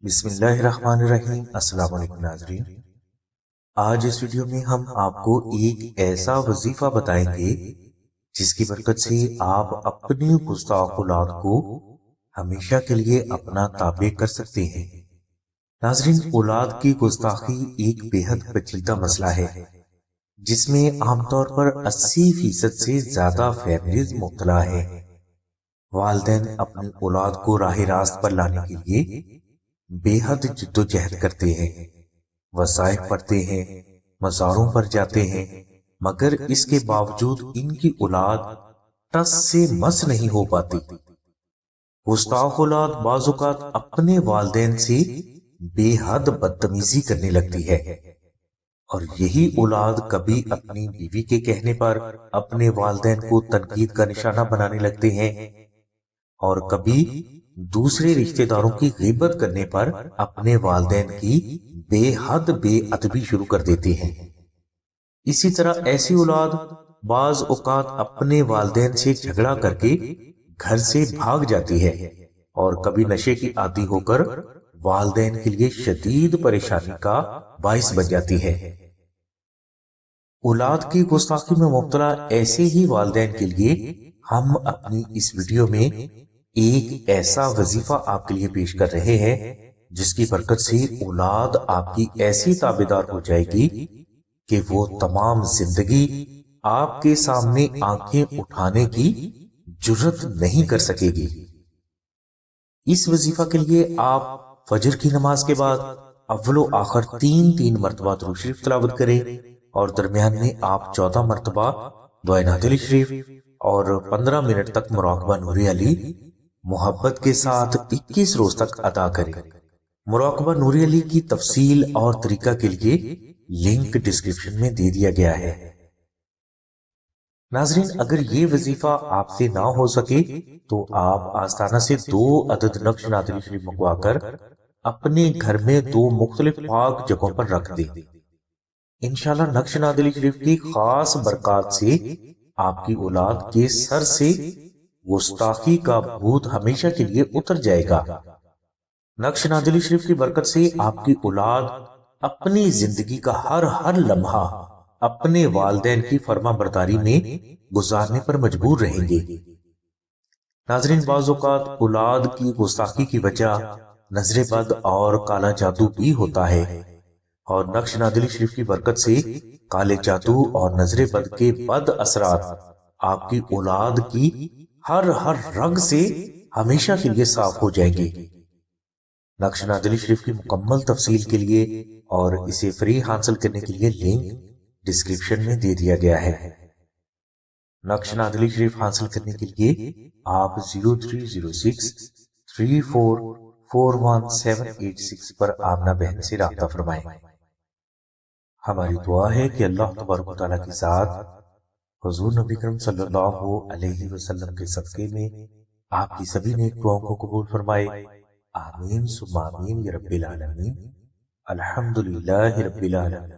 بسم اللہ الرحمن الرحیم۔ السلام علیکم ناظرین، آج اس ویڈیو میں ہم آپ کو ایک ایسا وظیفہ بتائیں گے جس کی برکت سے آپ اپنی گستاخ اولاد کو ہمیشہ کے لیے اپنا تابع کر سکتے ہیں۔ ناظرین، اولاد کی گستاخی ایک بے حد پیچیدہ مسئلہ ہے جس میں عام طور پر 80% سے زیادہ فیملیز مبتلا ہیں۔ والدین اپنی اولاد کو راہ راست پر لانے کے لیے بے حد جد و جہد کرتے ہیں، وظائف پڑھتے ہیں، مزاروں پر جاتے ہیں، مگر اس کے باوجود ان کی اولاد ٹس سے مس نہیں ہو پاتی۔ گستاخ اولاد بعض اوقات اپنے والدین سے بے حد بدتمیزی کرنے لگتی ہے، اور یہی اولاد کبھی اپنی بیوی کے کہنے پر اپنے والدین کو تنقید کا نشانہ بنانے لگتے ہیں، اور کبھی دوسرے رشتہ داروں کی غیبت کرنے پر اپنے والدین کی بے حد بے ادبی شروع کر دیتے ہیں۔ اسی طرح ایسی اولاد بعض اوقات اپنے والدین سے جھگڑا کر کے گھر سے بھاگ جاتی ہے، اور کبھی نشے کی عادی ہو کر والدین کے لیے شدید پریشانی کا باعث بن جاتی ہے۔ اولاد کی گستاخی میں مبتلا ایسے ہی والدین کے لیے ہم اپنی اس ویڈیو میں ایک ایسا وظیفہ آپ کے لیے پیش کر رہے ہیں جس کی برکت سے اولاد آپ کی ایسی تابعدار ہو جائے گی کہ وہ تمام زندگی آپ کے سامنے آنکھیں اٹھانے کی جرت نہیں کر سکے گی۔ اس وظیفہ کے لیے آپ فجر کی نماز کے بعد اول و آخر تین مرتبہ درود شریف تلاوت کریں، اور درمیان میں آپ 14 مرتبہ دعائے نعت علی شریف اور 15 منٹ تک مراقبہ نور علی محبت کے ساتھ 21 روز تک ادا کریں۔ مراقبہ نور علی کی تفصیل اور طریقہ کے لیے لنک ڈسکرپشن میں دے دیا گیا ہے۔ ناظرین، اگر یہ وظیفہ آپ سے نہ ہو سکے تو آپ آستانہ سے 2 عدد نقش نعت علی شریف منگوا کر اپنے گھر میں 2 مختلف پاک جگہوں پر رکھ دیں۔ انشاءاللہ نقش نعت علی شریف کی خاص برکات سے آپ کی اولاد کے سر سے گستاخی کا بھوت ہمیشہ کے لیے اتر جائے گا۔ نقش نعت علی شریف کی برکت سے آپ کی اولاد اپنی زندگی کا ہر لمحہ اپنے والدین کی فرما برداری میں گزارنے پر مجبور رہیں گے۔ ناظرین، بعض اوقات اولاد کی گستاخی کی وجہ نظر بد اور کالا جادو بھی ہوتا ہے، اور نقش نعت علی شریف کی برکت سے کالے جادو اور نظر بد کے بد اثرات آپ کی اولاد کی ہر رگ سے ہمیشہ کے لیے صاف ہو جائیں گے۔ نقش نعت علی شریف کی مکمل تفصیل کے لیے اور اسے فری حاصل کرنے کے لیے لنک ڈسکرپشن میں دے دیا گیا ہے۔ نقش نعت علی شریف حاصل کرنے کے لیے آپ 030634418786 پر آمنہ بہن سے رابطہ فرمائیں۔ ہماری دعا ہے کہ اللہ تبارک و تعالیٰ کی ذات حضور نبی کرم صلی اللہ علیہ وسلم کے صدقے میں آپ کی سبھی نیک دعاؤں کو قبول فرمائے۔ آمین ثم آمین یا رب العالمین۔ الحمدللہ رب العالمین۔